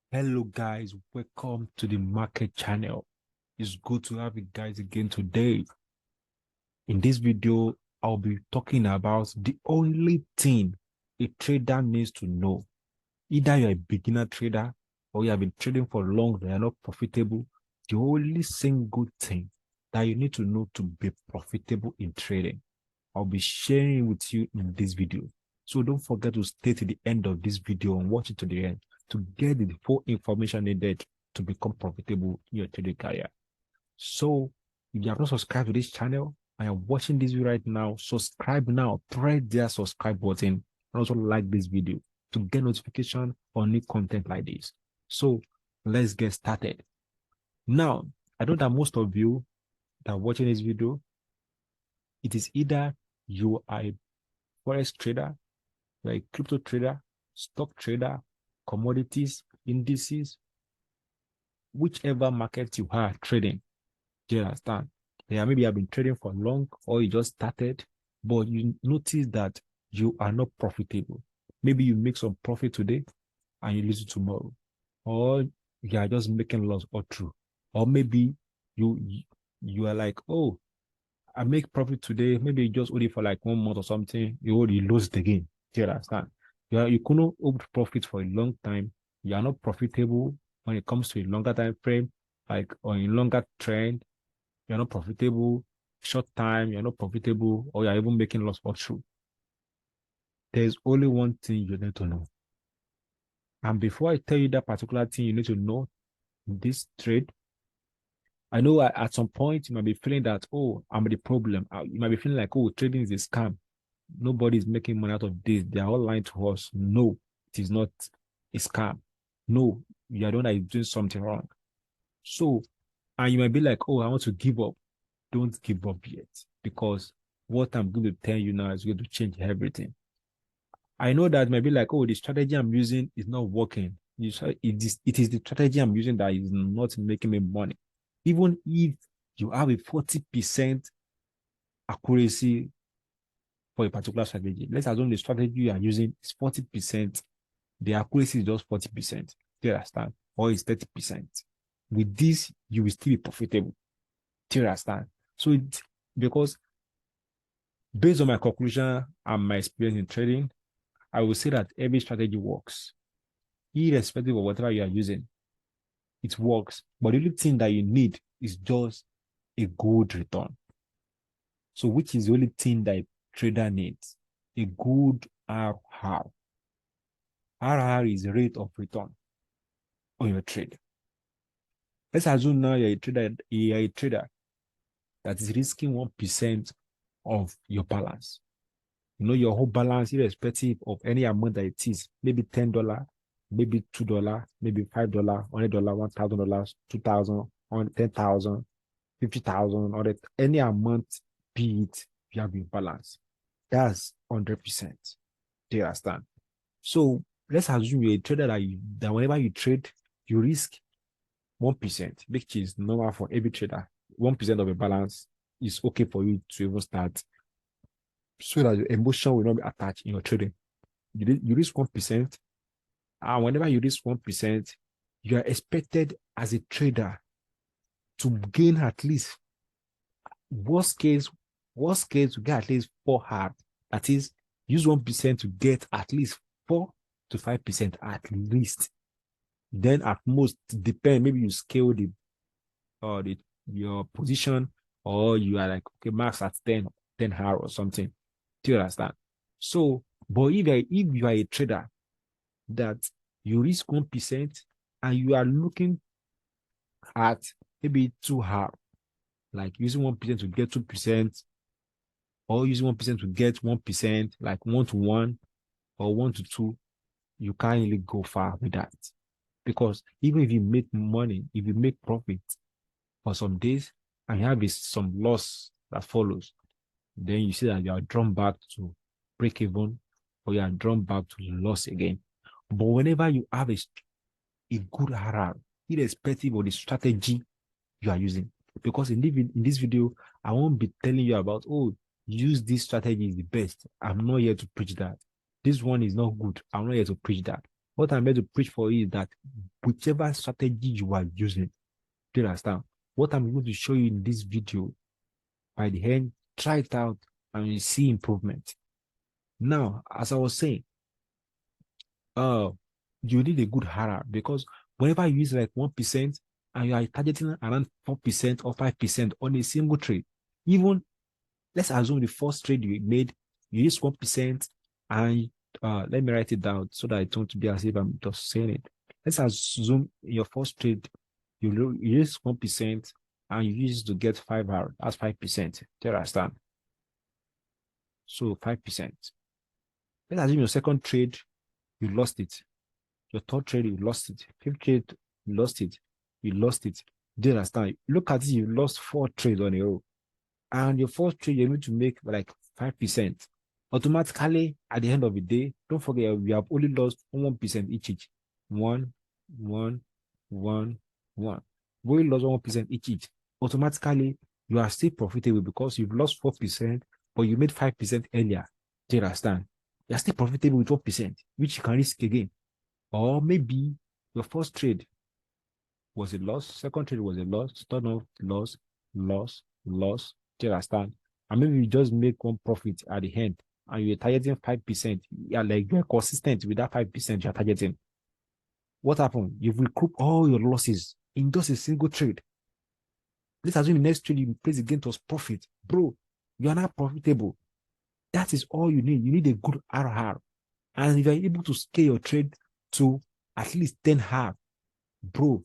Hello guys, welcome to the market channel. It's good to have you guys again today. In this video, I'll be talking about the only thing a trader needs to know. Either you're a beginner trader or you have been trading for long and you're not profitable. The only single thing that you need to know to be profitable in trading, I'll be sharing with you in this video. So don't forget to stay to the end of this video and watch it to the end to get the full information needed to become profitable in your trading career. So if you have not subscribed to this channel and you're watching this video right now, subscribe now, press the subscribe button, and also like this video to get notification on new content like this. So let's get started. Now, I know that most of you that are watching this video, it is either you are a forex trader, you're a crypto trader, stock trader, commodities, indices, whichever market you are trading. Do you understand? Yeah, maybe you have been trading for long or you just started, but you notice that you are not profitable. Maybe you make some profit today and you lose it tomorrow, or you are just making loss all through, or maybe you you are like, oh, I make profit today, maybe you just hold it for like 1 month or something, you lose the game. Do you understand? You couldn't hold profit for a long time. You are not profitable when it comes to a longer time frame, like on a longer trend. You're not profitable, short time, you're not profitable, or you're even making loss all through. There's only one thing you need to know. And before I tell you that particular thing you need to know in this trade, I know at some point you might be feeling that, oh, I'm the problem. You might be feeling like, oh, trading is a scam. Nobody's making money out of this. They are all lying to us. No, it is not a scam. No, you are the one that is doing something wrong. So, and you might be like, oh, I want to give up. Don't give up yet, because what I'm going to tell you now is going to change everything. I know that might be like, oh, the strategy I'm using is not working. It is the strategy I'm using that is not making me money. Even if you have a 40% accuracy for a particular strategy, let's assume the strategy you are using is 40%, the accuracy is just 40%. Do you understand? Or it's 30%. With this, you will still be profitable. Do you understand? So because based on my conclusion and my experience in trading, I will say that every strategy works, irrespective of whatever you are using. It works, but the only thing that you need is just a good return. So, which is the only thing that a trader needs? A good RR. RR is the rate of return on your trade. Let's assume now you're a trader that is risking 1% of your balance. You know, your whole balance, irrespective of any amount that it is, maybe $10, maybe $2, maybe $5, $100, $1,000, 2,000, 10,000, 50,000, or any amount, be it, you have your balance. That's 100%. Do you understand? So let's assume you're a trader that whenever you trade, you risk 1%, which is normal for every trader. 1% of a balance is okay for you to even start, so that your emotion will not be attached in your trading. You risk 1%, and whenever you risk 1%, you are expected as a trader to gain at least, worst case, to get at least 4 hard. That is, use 1% to get at least 4 to 5% at least. Then at most, depend, maybe you scale the your position, or you are like, okay, max at 10 hard or something. Do you understand? So, but if you are a trader that you risk 1% and you are looking at maybe too hard, like using 1% to get 2%, or using 1% to get 1%, like 1 to 1 or 1 to 2, you can't really go far with that. Because even if you make money, if you make profit for some days and you have some loss that follows, then you see that you are drawn back to break even, or you are drawn back to loss again. But whenever you have a good RR, irrespective of the strategy you are using. Because in this video, I won't be telling you about, oh, use this strategy is the best. I'm not here to preach that. This one is not good. I'm not here to preach that. What I'm here to preach for you is that whichever strategy you are using, do you understand? What I'm going to show you in this video, by the end, try it out and you see improvement. Now, as I was saying, uh, you need a good HARA because whenever you use like 1% and you are targeting around 4% or 5% on a single trade, even let's assume the first trade you made, you use 1% and let me write it down so that it won't be as if I'm just saying it. Let's assume in your first trade, you use 1% and you use to get 5 hours. That's 5%. Do you understand? So 5%. Let's assume your second trade, you lost it. Your third trade, you lost it. Fifth trade, you lost it. You lost it. Do you understand? Look at it, you lost 4 trades on a row. And your first trade, you're going to make like 5%. Automatically, at the end of the day, don't forget we have only lost 1% each. One, one, one, one. We only lost 1% each. Automatically, you are still profitable because you've lost 4%, but you made 5% earlier. Do you understand? You're still profitable with 1%, which you can risk again. Or maybe your first trade was a loss, second trade was a loss, third one loss, loss, loss. Do you understand? And maybe you just make one profit at the end and you're targeting 5%. Yeah, like you're consistent with that 5% you're targeting. What happened? You've recouped all your losses in just a single trade. Let's assume the next trade you place again was profit. Bro, you are not profitable. That is all you need. You need a good RR. And if you're able to scale your trade to at least 10 half, bro,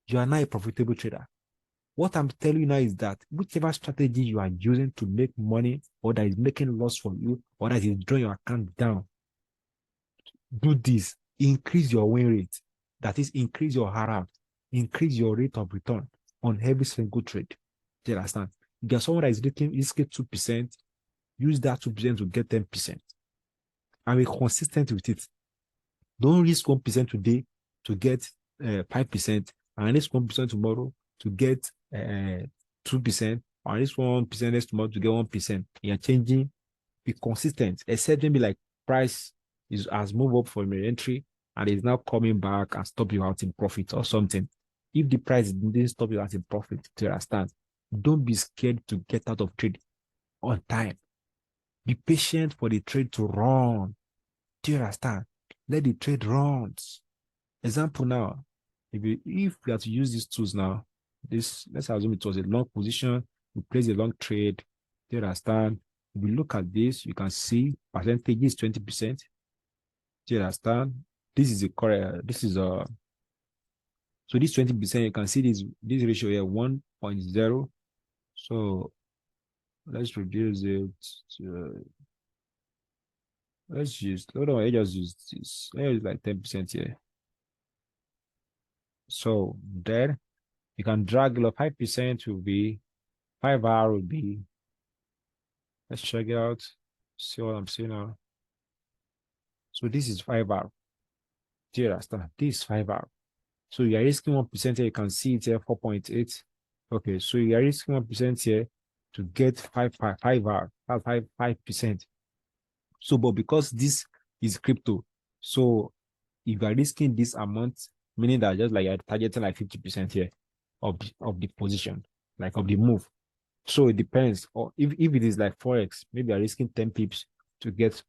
you are now a profitable trader. What I'm telling you now is that whichever strategy you are using to make money or that is making loss for you or that is drawing your account down, do this. Increase your win rate. That is, increase your RR, increase your rate of return on every single trade. Do you understand? If there's someone that is risking 2%, use that 2% to get 10%. And be consistent with it. Don't risk 1% today to get 5%, and risk 1% tomorrow to get 2%, and risk 1% next tomorrow to get 1%. You're changing, be consistent, except maybe like price has moved up from your entry and is now coming back and stop you out in profit or something. If the price didn't stop you out in profit, to understand, don't be scared to get out of trade on time. Be patient for the trade to run. Do you understand? Let the trade runs. Example now, if we are to use these tools now, let's assume it was a long position, we place a long trade. Do you understand? If you look at this, you can see percentage is 20%. Do you understand? This is a correct, this is a, so this 20%, you can see this ratio here, 1.0. So let's reduce it to, hold on, I just use this. I use like 10% here. So there, you can drag it 5% will be 5 hour will be, let's check it out. See what I'm seeing now. So this is 5 hour. Do you understand? This is 5 hour. So you are risking 1% here. You can see it here, 4.8. Okay, so you are risking 1% here to get 5 hour, 5%. So, but because this is crypto, so if you are risking this amount, meaning that just like you're targeting like 50% here of the position, like of the move. So it depends. Or if it is like Forex, maybe you're risking 10 pips to get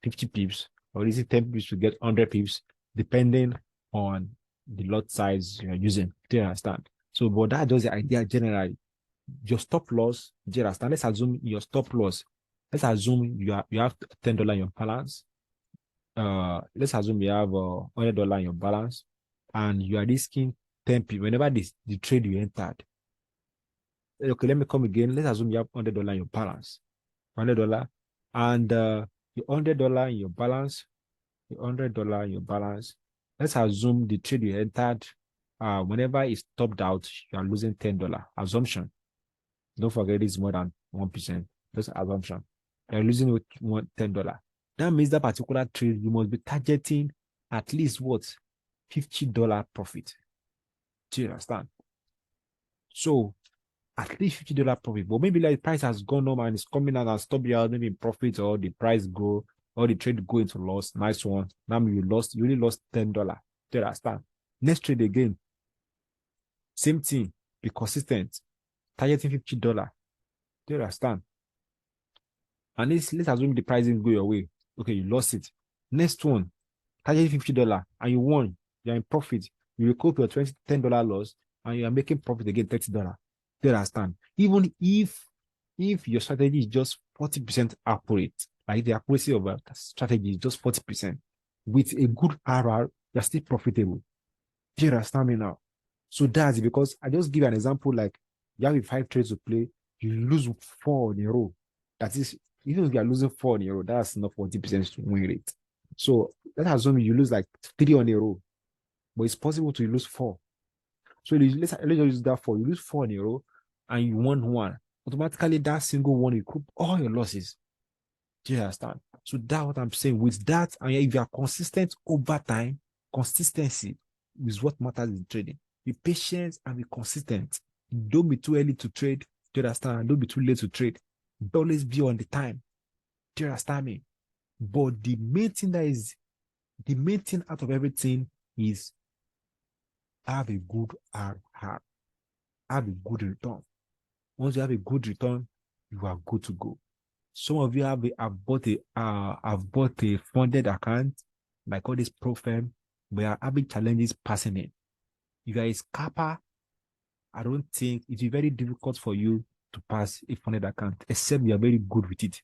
50 pips, or is it 10 pips to get 100 pips, depending on the lot size you're using. Do you understand? So, but that's just the idea generally. Your stop loss, do you understand? Let's assume your stop loss. Let's assume you have $10 in your balance. Let's assume you have $100 in your balance, and you are risking 10 pips whenever the trade you entered. Okay, let me come again. Let's assume you have $100 in your balance, $100, and your $100 in your balance, your $100 in your balance. Let's assume the trade you entered, whenever it's topped out, you are losing $10. Assumption. Don't forget it's more than 1%. Just assumption. You're losing with $10. That means that particular trade you must be targeting at least what? $50 profit. Do you understand? So at least $50 profit. But maybe like the price has gone up and it's coming out and stop you out maybe in profit, or the price go All the trade go into loss. Nice one. Now you only lost $10. Do you understand? Next trade again, same thing. Be consistent. Targeting $50. Do you understand? And let's assume the pricing go your way. Okay, you lost it. Next one, targeting $50 and you won. You're in profit. You recoup your $10 loss and you are making profit again $30. Do you understand? Even if your strategy is just 40% accurate, like the accuracy of a strategy is just 40%, with a good RR, you're still profitable. Do you understand me now? So that's it, because I just give an example, like you have 5 trades to play, you lose 4 in a row. That is, even if you are losing 4 in a row, that's not 40% win rate. So let's assume you lose like 3 in a row, but it's possible to lose 4. So let's just use that 4. You lose 4 in a row and you won one. Automatically, that single one, you group all your losses. Do you understand? So that's what I'm saying. With that, and if you are consistent over time, consistency is what matters in trading. Be patient and be consistent. Don't be too early to trade. Do you understand? Don't be too late to trade. Always be on the time. Do you understand me? But the main thing out of everything is have a good RR. Have a good return. Once you have a good return, you are good to go. Some of you have bought a funded account, like all this pro firm, but are having challenges passing it. If you are a scalper, I don't think it will be very difficult for you to pass a funded account, except you are very good with it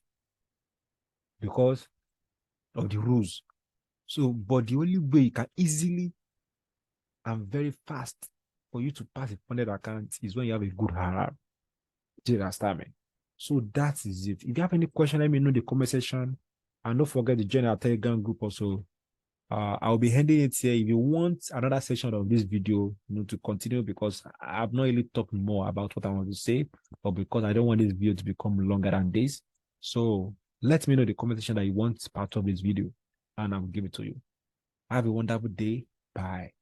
because of the rules. So, but the only way you can easily and very fast for you to pass a funded account is when you have a good RR. Do you understand me? So that is it. If you have any question, let me know in the comment section. And don't forget to join our Telegram group also. I'll be handing it here. If you want another section of this video, to continue, because I've not really talked more about what I want to say, but because I don't want this video to become longer than this. So let me know in the comment section that you want part of this video, and I'll give it to you. Have a wonderful day. Bye.